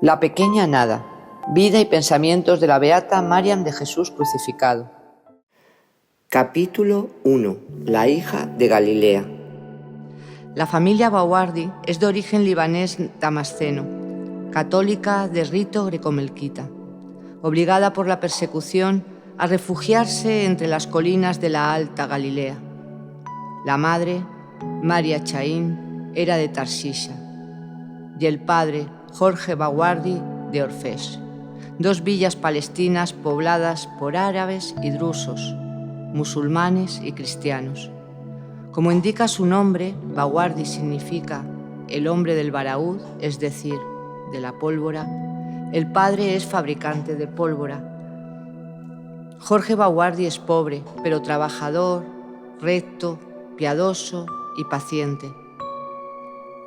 La pequeña nada. Vida y pensamientos de la beata Mariam de Jesús crucificado. Capítulo 1. La hija de Galilea. La familia Bawardi es de origen libanés damasceno, católica de rito grecomelquita, obligada por la persecución a refugiarse entre las colinas de la Alta Galilea. La madre, Maria Chaín, era de Tarsisha y el padre, Jorge Bawardi, de Orfés, dos villas palestinas pobladas por árabes y drusos, musulmanes y cristianos. Como indica su nombre, Bawardi significa el hombre del baraúd, es decir, de la pólvora. El padre es fabricante de pólvora. Jorge Bawardi es pobre, pero trabajador, recto, piadoso y paciente.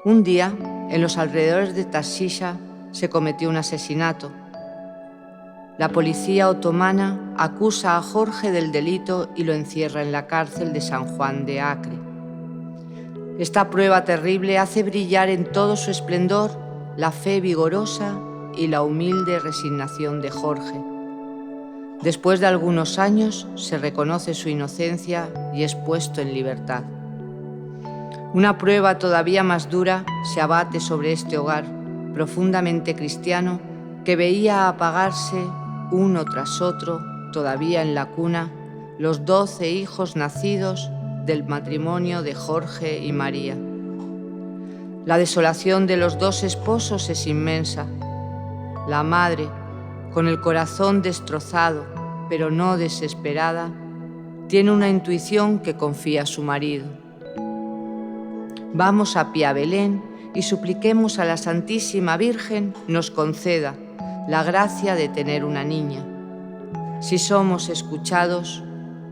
Un día, en los alrededores de Tarsisha, se cometió un asesinato. La policía otomana acusa a Jorge del delito y lo encierra en la cárcel de San Juan de Acre. Esta prueba terrible hace brillar en todo su esplendor la fe vigorosa y la humilde resignación de Jorge. Después de algunos años se reconoce su inocencia y es puesto en libertad. Una prueba todavía más dura se abate sobre este hogar profundamente cristiano que veía apagarse uno tras otro, todavía en la cuna, los 12 hijos nacidos del matrimonio de Jorge y María. La desolación de los dos esposos es inmensa. La madre, con el corazón destrozado, pero no desesperada, tiene una intuición que confía a su marido. Vamos a pie a Belén y supliquemos a la Santísima Virgen nos conceda la gracia de tener una niña. Si somos escuchados,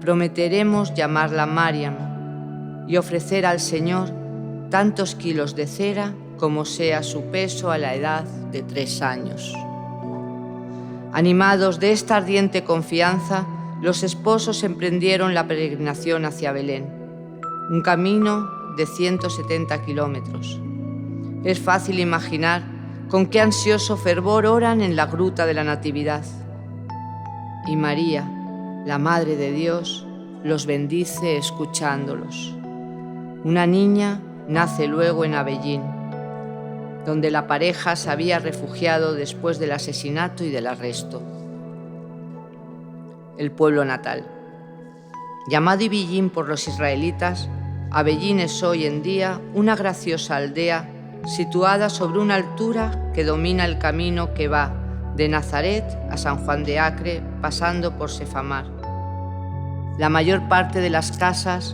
prometeremos llamarla Mariam y ofrecer al Señor tantos kilos de cera como sea su peso a la edad de 3 años. Animados de esta ardiente confianza, los esposos emprendieron la peregrinación hacia Belén, un camino de 170 kilómetros. Es fácil imaginar con qué ansioso fervor oran en la gruta de la Natividad. Y María, la Madre de Dios, los bendice escuchándolos. Una niña nace luego en Avellín, donde la pareja se había refugiado después del asesinato y del arresto. El pueblo natal. Llamado Ibillín por los israelitas, Avellín es hoy en día una graciosa aldea situada sobre una altura que domina el camino que va de Nazaret a San Juan de Acre, pasando por Sefamar. La mayor parte de las casas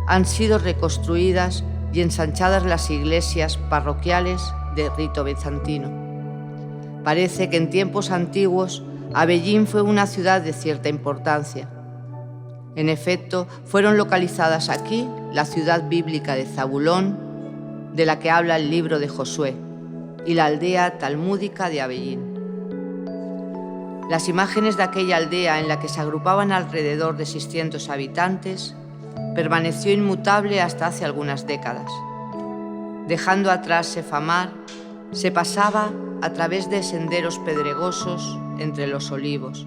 han sido reconstruidas y ensanchadas las iglesias parroquiales de rito bizantino. Parece que en tiempos antiguos Avellín fue una ciudad de cierta importancia. En efecto, fueron localizadas aquí la ciudad bíblica de Zabulón, de la que habla el libro de Josué, y la aldea talmúdica de Avellín. Las imágenes de aquella aldea en la que se agrupaban alrededor de 600 habitantes permaneció inmutable hasta hace algunas décadas. Dejando atrás Sefamar, se pasaba a través de senderos pedregosos entre los olivos,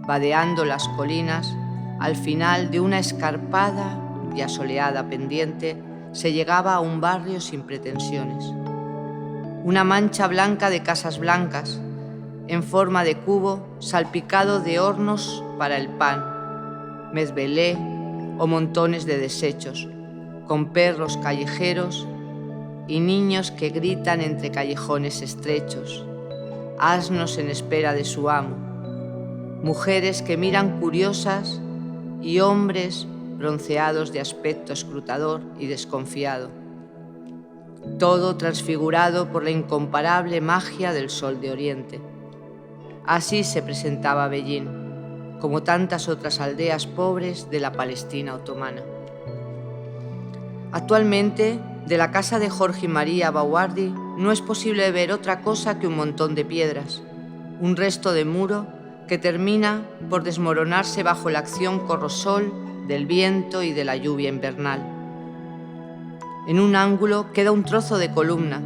vadeando las colinas. Al final de una escarpada y asoleada pendiente se llegaba a un barrio sin pretensiones. Una mancha blanca de casas blancas, en forma de cubo, salpicado de hornos para el pan, mezbelé o montones de desechos, con perros callejeros y niños que gritan entre callejones estrechos, asnos en espera de su amo, mujeres que miran curiosas y hombres bronceados de aspecto escrutador y desconfiado. Todo transfigurado por la incomparable magia del sol de Oriente. Así se presentaba Avellín, como tantas otras aldeas pobres de la Palestina otomana. Actualmente, de la casa de Jorge y María Bawardi no es posible ver otra cosa que un montón de piedras, un resto de muro que termina por desmoronarse bajo la acción corrosol del viento y de la lluvia invernal. En un ángulo queda un trozo de columna,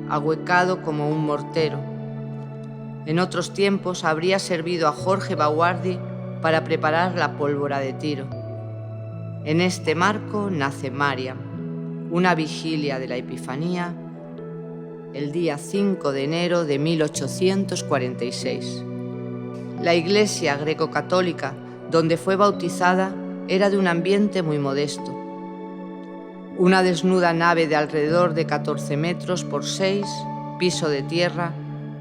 ahuecado como un mortero, En otros tiempos habría servido a Jorge Baguardi para preparar la pólvora de tiro. En este marco nace Mariam, una vigilia de la Epifanía, el día 5 de enero de 1846. La iglesia greco-católica donde fue bautizada era de un ambiente muy modesto. Una desnuda nave de alrededor de 14 metros por 6, piso de tierra,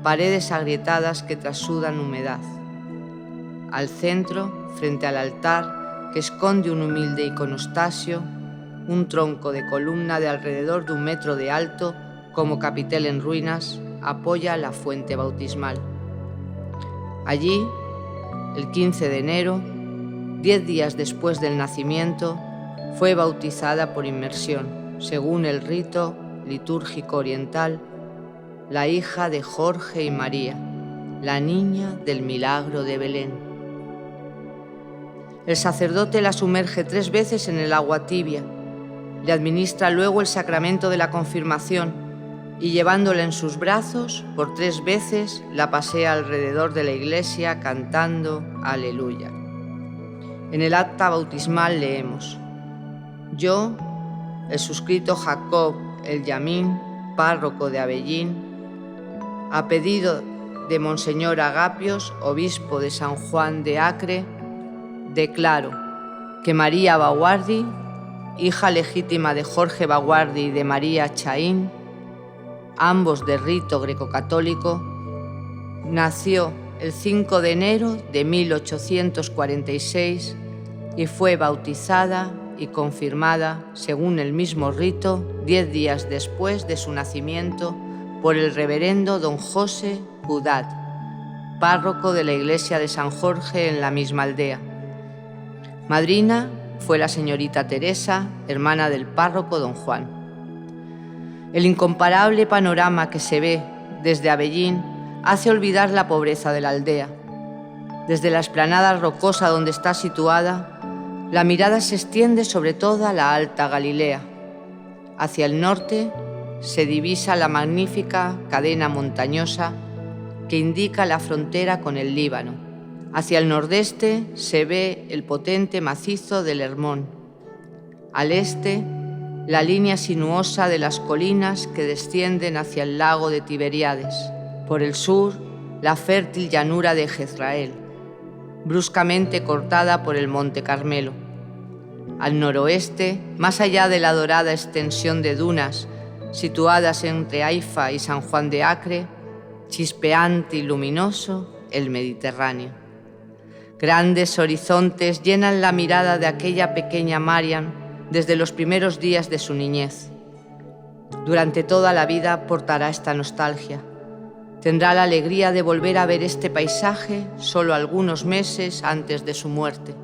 paredes agrietadas que trasudan humedad. Al centro, frente al altar, que esconde un humilde iconostasio, un tronco de columna de alrededor de 1 metro de alto, como capitel en ruinas, apoya la fuente bautismal. Allí, el 15 de enero, 10 días después del nacimiento, fue bautizada por inmersión, según el rito litúrgico oriental, la hija de Jorge y María, la niña del milagro de Belén. El sacerdote la sumerge 3 veces en el agua tibia, le administra luego el sacramento de la confirmación y llevándola en sus brazos, por 3 veces la pasea alrededor de la iglesia cantando Aleluya. En el acta bautismal leemos: yo, el suscrito Jacob el Yamín, párroco de Avellín, a pedido de Monseñor Agapios, obispo de San Juan de Acre, declaro que María Baguardi, hija legítima de Jorge Baguardi y de María Chaín, ambos de rito greco-católico, nació el 5 de enero de 1846 y fue bautizada y confirmada, según el mismo rito, 10 días después de su nacimiento por el reverendo don José Udat, párroco de la iglesia de San Jorge en la misma aldea. Madrina fue la señorita Teresa, hermana del párroco don Juan. El incomparable panorama que se ve desde Avellín hace olvidar la pobreza de la aldea. Desde la explanada rocosa donde está situada, la mirada se extiende sobre toda la Alta Galilea. Hacia el norte se divisa la magnífica cadena montañosa que indica la frontera con el Líbano. Hacia el nordeste se ve el potente macizo del Hermón. Al este, la línea sinuosa de las colinas que descienden hacia el lago de Tiberíades. Por el sur, la fértil llanura de Jezrael, bruscamente cortada por el Monte Carmelo. Al noroeste, más allá de la dorada extensión de dunas situadas entre Haifa y San Juan de Acre, chispeante y luminoso, el Mediterráneo. Grandes horizontes llenan la mirada de aquella pequeña Mariam desde los primeros días de su niñez. Durante toda la vida portará esta nostalgia. Tendrá la alegría de volver a ver este paisaje solo algunos meses antes de su muerte.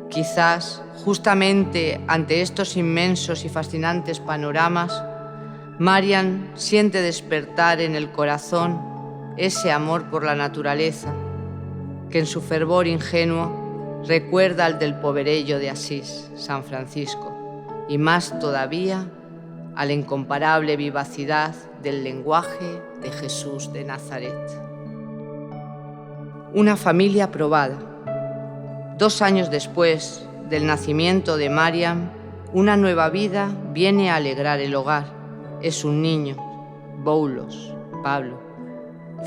Quizás, justamente ante estos inmensos y fascinantes panoramas, Mariam siente despertar en el corazón ese amor por la naturaleza, que en su fervor ingenuo recuerda al del poverello de Asís, San Francisco, y más todavía a la incomparable vivacidad del lenguaje de Jesús de Nazaret. Una familia probada. 2 años después del nacimiento de Mariam, una nueva vida viene a alegrar el hogar. Es un niño, Boulos, Pablo.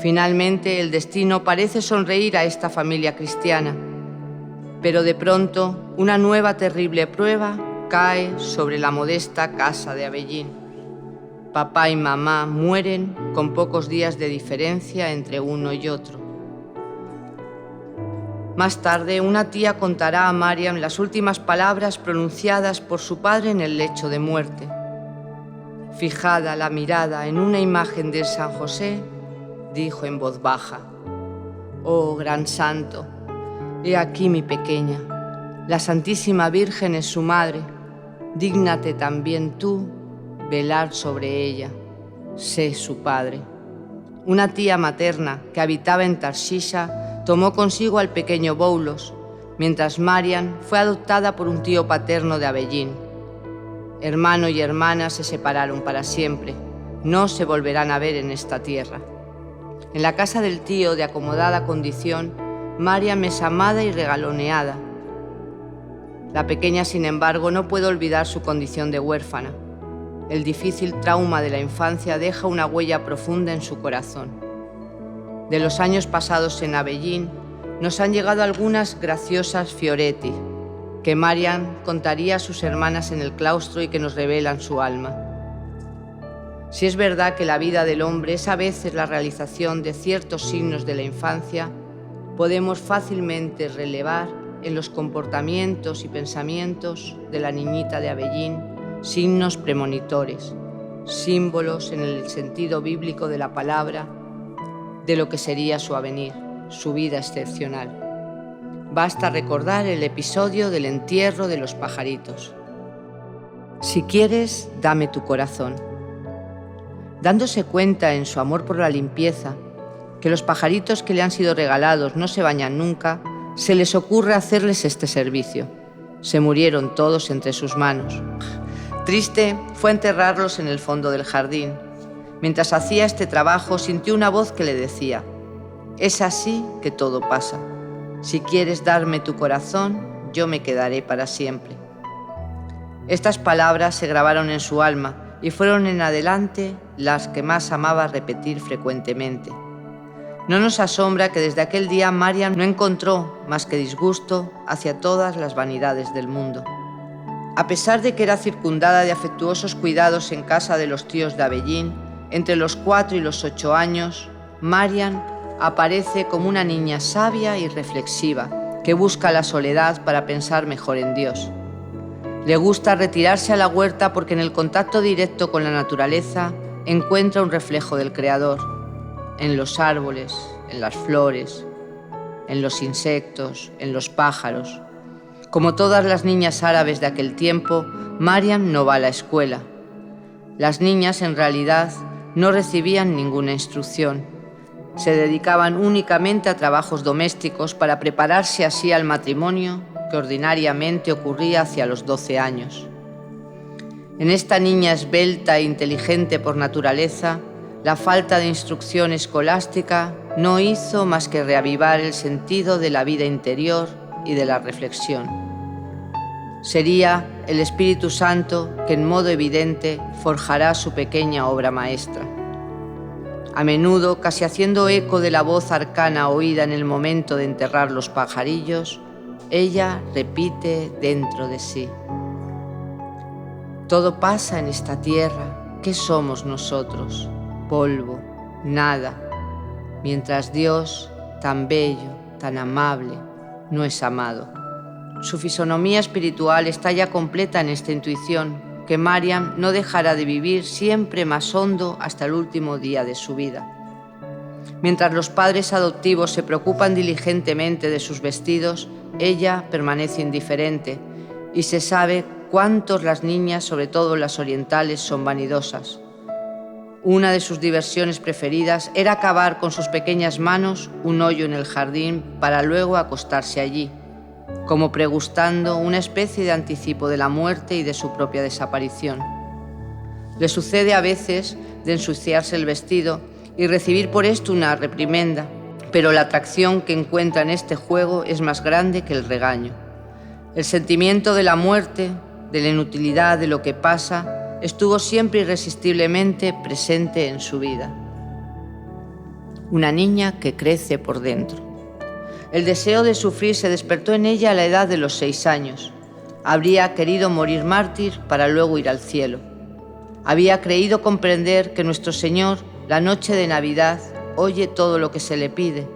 Finalmente, el destino parece sonreír a esta familia cristiana, pero de pronto una nueva terrible prueba cae sobre la modesta casa de Avellín. Papá y mamá mueren con pocos días de diferencia entre uno y otro. Más tarde, una tía contará a Mariam las últimas palabras pronunciadas por su padre en el lecho de muerte. Fijada la mirada en una imagen de San José, dijo en voz baja: «Oh, gran santo, he aquí mi pequeña, la Santísima Virgen es su madre, dígnate también tú velar sobre ella, sé su padre». Una tía materna que habitaba en Tarshisha tomó consigo al pequeño Boulos, mientras Mariam fue adoptada por un tío paterno de Avellín. Hermano y hermana se separaron para siempre, no se volverán a ver en esta tierra. En la casa del tío, de acomodada condición, Mariam es amada y regaloneada. La pequeña, sin embargo, no puede olvidar su condición de huérfana. El difícil trauma de la infancia deja una huella profunda en su corazón. De los años pasados en Avellín, nos han llegado algunas graciosas fioretti que Mariam contaría a sus hermanas en el claustro y que nos revelan su alma. Si es verdad que la vida del hombre es a veces la realización de ciertos signos de la infancia, podemos fácilmente relevar en los comportamientos y pensamientos de la niñita de Avellín signos premonitores, símbolos en el sentido bíblico de la palabra de lo que sería su avenir, su vida excepcional. Basta recordar el episodio del entierro de los pajaritos. Si quieres, dame tu corazón. Dándose cuenta en su amor por la limpieza que los pajaritos que le han sido regalados no se bañan nunca, se les ocurre hacerles este servicio. Se murieron todos entre sus manos. Triste fue enterrarlos en el fondo del jardín. Mientras hacía este trabajo, sintió una voz que le decía: «Es así que todo pasa. Si quieres darme tu corazón, yo me quedaré para siempre». Estas palabras se grabaron en su alma y fueron en adelante las que más amaba repetir frecuentemente. No nos asombra que desde aquel día Mariam no encontró más que disgusto hacia todas las vanidades del mundo. A pesar de que era circundada de afectuosos cuidados en casa de los tíos de Avellín, entre los 4 y los 8 años, Mariam aparece como una niña sabia y reflexiva que busca la soledad para pensar mejor en Dios. Le gusta retirarse a la huerta porque en el contacto directo con la naturaleza encuentra un reflejo del Creador, en los árboles, en las flores, en los insectos, en los pájaros. Como todas las niñas árabes de aquel tiempo, Mariam no va a la escuela. Las niñas, en realidad, no recibían ninguna instrucción. Se dedicaban únicamente a trabajos domésticos para prepararse así al matrimonio que ordinariamente ocurría hacia los 12 años. En esta niña esbelta e inteligente por naturaleza, la falta de instrucción escolástica no hizo más que reavivar el sentido de la vida interior y de la reflexión. Sería el Espíritu Santo que en modo evidente forjará su pequeña obra maestra. A menudo, casi haciendo eco de la voz arcana oída en el momento de enterrar los pajarillos, ella repite dentro de sí: «Todo pasa en esta tierra. ¿Qué somos nosotros? Polvo, nada, mientras Dios, tan bello, tan amable, no es amado». Su fisonomía espiritual está ya completa en esta intuición que Mariam no dejará de vivir siempre más hondo hasta el último día de su vida. Mientras los padres adoptivos se preocupan diligentemente de sus vestidos, ella permanece indiferente y se sabe cuántos las niñas, sobre todo las orientales, son vanidosas. Una de sus diversiones preferidas era cavar con sus pequeñas manos un hoyo en el jardín para luego acostarse allí, como pregustando una especie de anticipo de la muerte y de su propia desaparición. Le sucede a veces de ensuciarse el vestido y recibir por esto una reprimenda, pero la atracción que encuentra en este juego es más grande que el regaño. El sentimiento de la muerte, de la inutilidad de lo que pasa, estuvo siempre irresistiblemente presente en su vida. Una niña que crece por dentro. El deseo de sufrir se despertó en ella a la edad de los 6 años. Habría querido morir mártir para luego ir al cielo. Había creído comprender que nuestro Señor, la noche de Navidad, oye todo lo que se le pide.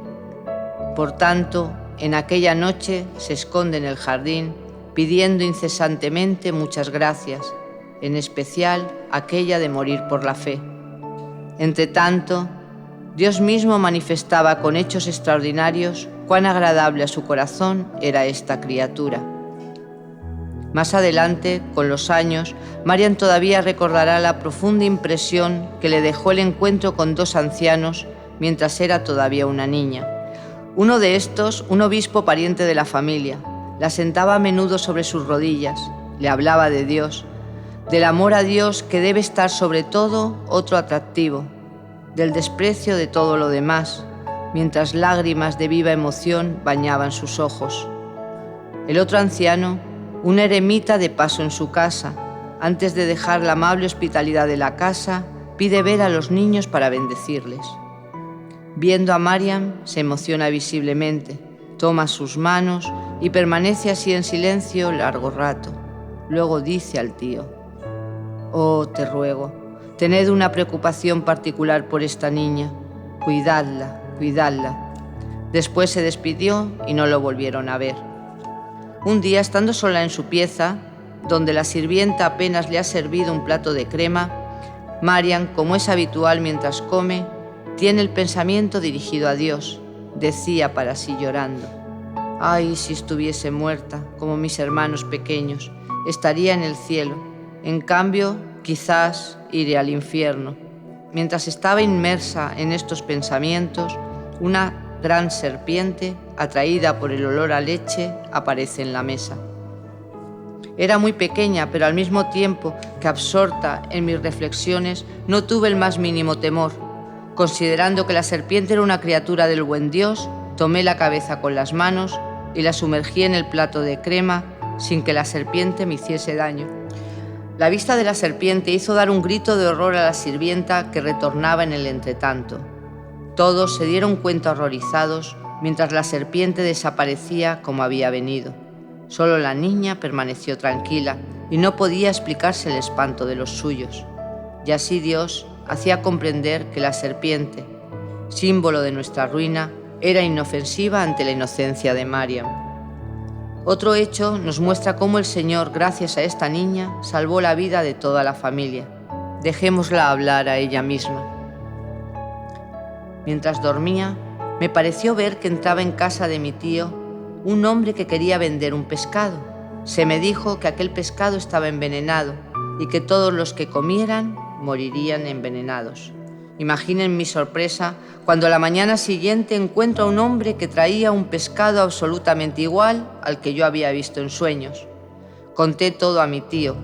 Por tanto, en aquella noche se esconde en el jardín, pidiendo incesantemente muchas gracias, en especial aquella de morir por la fe. Entretanto, Dios mismo manifestaba con hechos extraordinarios cuán agradable a su corazón era esta criatura. Más adelante, con los años, Mariam todavía recordará la profunda impresión que le dejó el encuentro con 2 ancianos mientras era todavía una niña. Uno de estos, un obispo pariente de la familia, la sentaba a menudo sobre sus rodillas, le hablaba de Dios, del amor a Dios que debe estar sobre todo otro atractivo, del desprecio de todo lo demás, mientras lágrimas de viva emoción bañaban sus ojos. El otro anciano, un eremita de paso en su casa, antes de dejar la amable hospitalidad de la casa, pide ver a los niños para bendecirles. Viendo a Mariam, se emociona visiblemente, toma sus manos y permanece así en silencio largo rato. Luego dice al tío: «Oh, te ruego, tened una preocupación particular por esta niña. Cuidadla, cuidadla». Después se despidió y no lo volvieron a ver. Un día, estando sola en su pieza, donde la sirvienta apenas le ha servido un plato de crema, Mariam, como es habitual mientras come, tiene el pensamiento dirigido a Dios. Decía para sí llorando: «Ay, si estuviese muerta, como mis hermanos pequeños, estaría en el cielo. En cambio, quizás iré al infierno». Mientras estaba inmersa en estos pensamientos, una gran serpiente, atraída por el olor a leche, aparece en la mesa. Era muy pequeña, pero al mismo tiempo que absorta en mis reflexiones, no tuve el más mínimo temor. Considerando que la serpiente era una criatura del buen Dios, tomé la cabeza con las manos y la sumergí en el plato de crema sin que la serpiente me hiciese daño. La vista de la serpiente hizo dar un grito de horror a la sirvienta, que retornaba en el entretanto. Todos se dieron cuenta horrorizados mientras la serpiente desaparecía como había venido. Solo la niña permaneció tranquila y no podía explicarse el espanto de los suyos. Y así Dios hacía comprender que la serpiente, símbolo de nuestra ruina, era inofensiva ante la inocencia de Mariam. Otro hecho nos muestra cómo el Señor, gracias a esta niña, salvó la vida de toda la familia. Dejémosla hablar a ella misma. Mientras dormía, me pareció ver que entraba en casa de mi tío un hombre que quería vender un pescado. Se me dijo que aquel pescado estaba envenenado y que todos los que comieran morirían envenenados. Imaginen mi sorpresa cuando a la mañana siguiente encuentro a un hombre que traía un pescado absolutamente igual al que yo había visto en sueños. Conté todo a mi tío.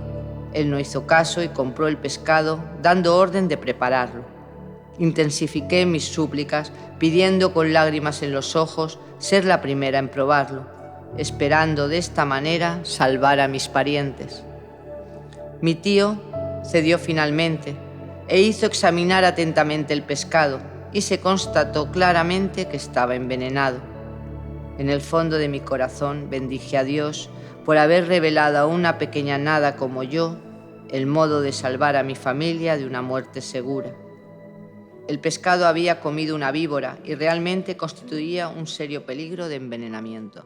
Él no hizo caso y compró el pescado, dando orden de prepararlo. Intensifiqué mis súplicas, pidiendo con lágrimas en los ojos ser la primera en probarlo, esperando de esta manera salvar a mis parientes. Mi tío cedió finalmente e hizo examinar atentamente el pescado y se constató claramente que estaba envenenado. En el fondo de mi corazón bendije a Dios por haber revelado a una pequeña nada como yo el modo de salvar a mi familia de una muerte segura. El pescado había comido una víbora y realmente constituía un serio peligro de envenenamiento.